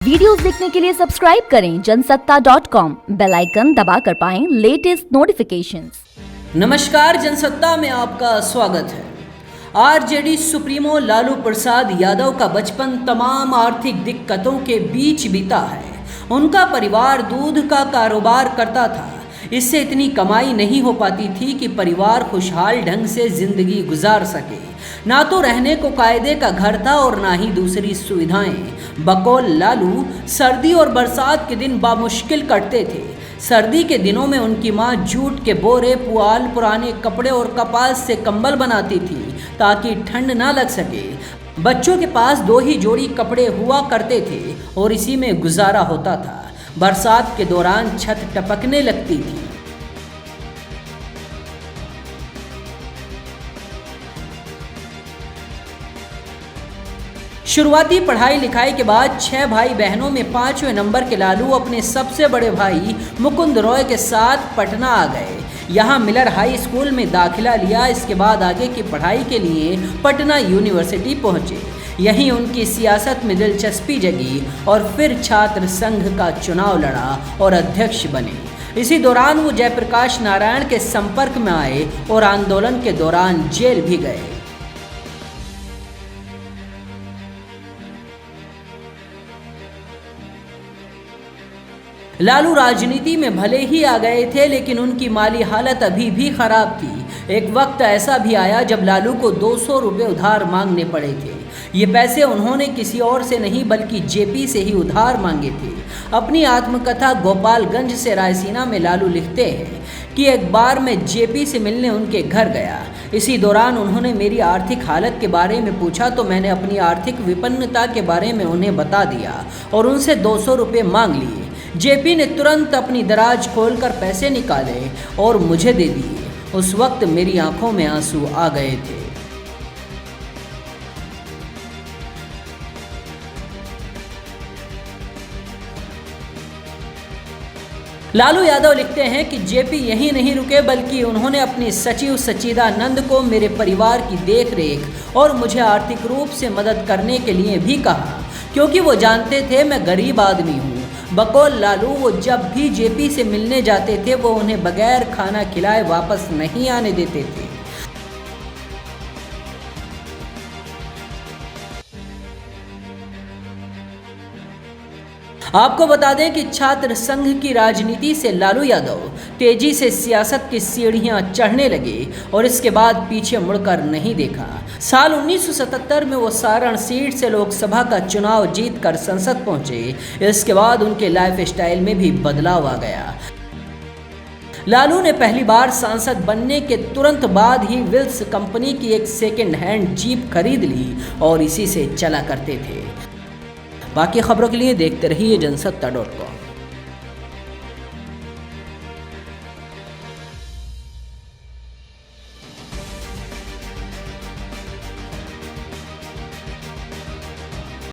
Videos देखने के लिए सब्सक्राइब करें जनसत्ता.com, बेल आइकन दबाकर पाएं लेटेस्ट नोटिफिकेशंस। नमस्कार, जनसत्ता में आपका स्वागत है। आरजेडी सुप्रीमो लालू प्रसाद यादव का बचपन तमाम आर्थिक दिक्कतों के बीच बीता है। उनका परिवार दूध का कारोबार करता था। इससे इतनी कमाई नहीं हो पाती थी कि परिवार खुशहाल ढंग से जिंदगी गुजार सके। ना तो रहने को कायदे का घर था और ना ही दूसरी सुविधाएं। बकौल लालू सर्दी और बरसात के दिन बामुश्किल कटते थे। सर्दी के दिनों में उनकी मां जूट के बोरे, पुआल, पुराने कपड़े और कपास से कंबल बनाती थी ताकि ठंड ना लग सके। बच्चों के पास 2 ही जोड़ी कपड़े हुआ करते थे और इसी में गुजारा होता था। बरसात के दौरान छत टपकने लगती थी। शुरुआती पढ़ाई लिखाई के बाद 6 भाई बहनों में 5वें नंबर के लालू अपने सबसे बड़े भाई मुकुंद रॉय के साथ पटना आ गए। यहाँ मिलर हाई स्कूल में दाखिला लिया। इसके बाद आगे की पढ़ाई के लिए पटना यूनिवर्सिटी पहुँचे। यहीं उनकी सियासत में दिलचस्पी जगी और फिर छात्र संघ का चुनाव लड़ा और अध्यक्ष बने। इसी दौरान वो जयप्रकाश नारायण के संपर्क में आए और आंदोलन के दौरान जेल भी गए। लालू राजनीति में भले ही आ गए थे, लेकिन उनकी माली हालत अभी भी खराब थी। एक वक्त ऐसा भी आया जब लालू को 200 रुपये उधार मांगने पड़े थे। ये पैसे उन्होंने किसी और से नहीं बल्कि जेपी से ही उधार मांगे थे। अपनी आत्मकथा गोपालगंज से रायसीना में लालू लिखते हैं कि एक बार मैं जेपी से मिलने उनके घर गया। इसी दौरान उन्होंने मेरी आर्थिक हालत के बारे में पूछा तो मैंने अपनी आर्थिक विपन्नता के बारे में उन्हें बता दिया और उनसे 200 रुपये मांग लिए। जेपी ने तुरंत अपनी दराज खोलकर पैसे निकाले और मुझे दे दिए। उस वक्त मेरी आंखों में आंसू आ गए थे। लालू यादव लिखते हैं कि जेपी यहीं नहीं रुके बल्कि उन्होंने अपने सचिव सच्चिदानंद को मेरे परिवार की देखरेख और मुझे आर्थिक रूप से मदद करने के लिए भी कहा, क्योंकि वो जानते थे मैं गरीब आदमी हूँ। बकौल लालू वो जब भी जेपी से मिलने जाते थे वो उन्हें बगैर खाना खिलाए वापस नहीं आने देते थे। आपको बता दें कि छात्र संघ की राजनीति से लालू यादव तेजी से सियासत की सीढ़ियां चढ़ने लगे और इसके बाद पीछे मुड़कर नहीं देखा। साल 1977 में वो सारण सीट से लोकसभा का चुनाव जीतकर संसद पहुंचे। इसके बाद उनके लाइफ स्टाइल में भी बदलाव आ गया। लालू ने पहली बार सांसद बनने के तुरंत बाद ही विल्स कंपनी की एक सेकेंड हैंड जीप खरीद ली और इसी से चला करते थे। बाकी खबरों के लिए देखते रहिए जनसत्ता.com।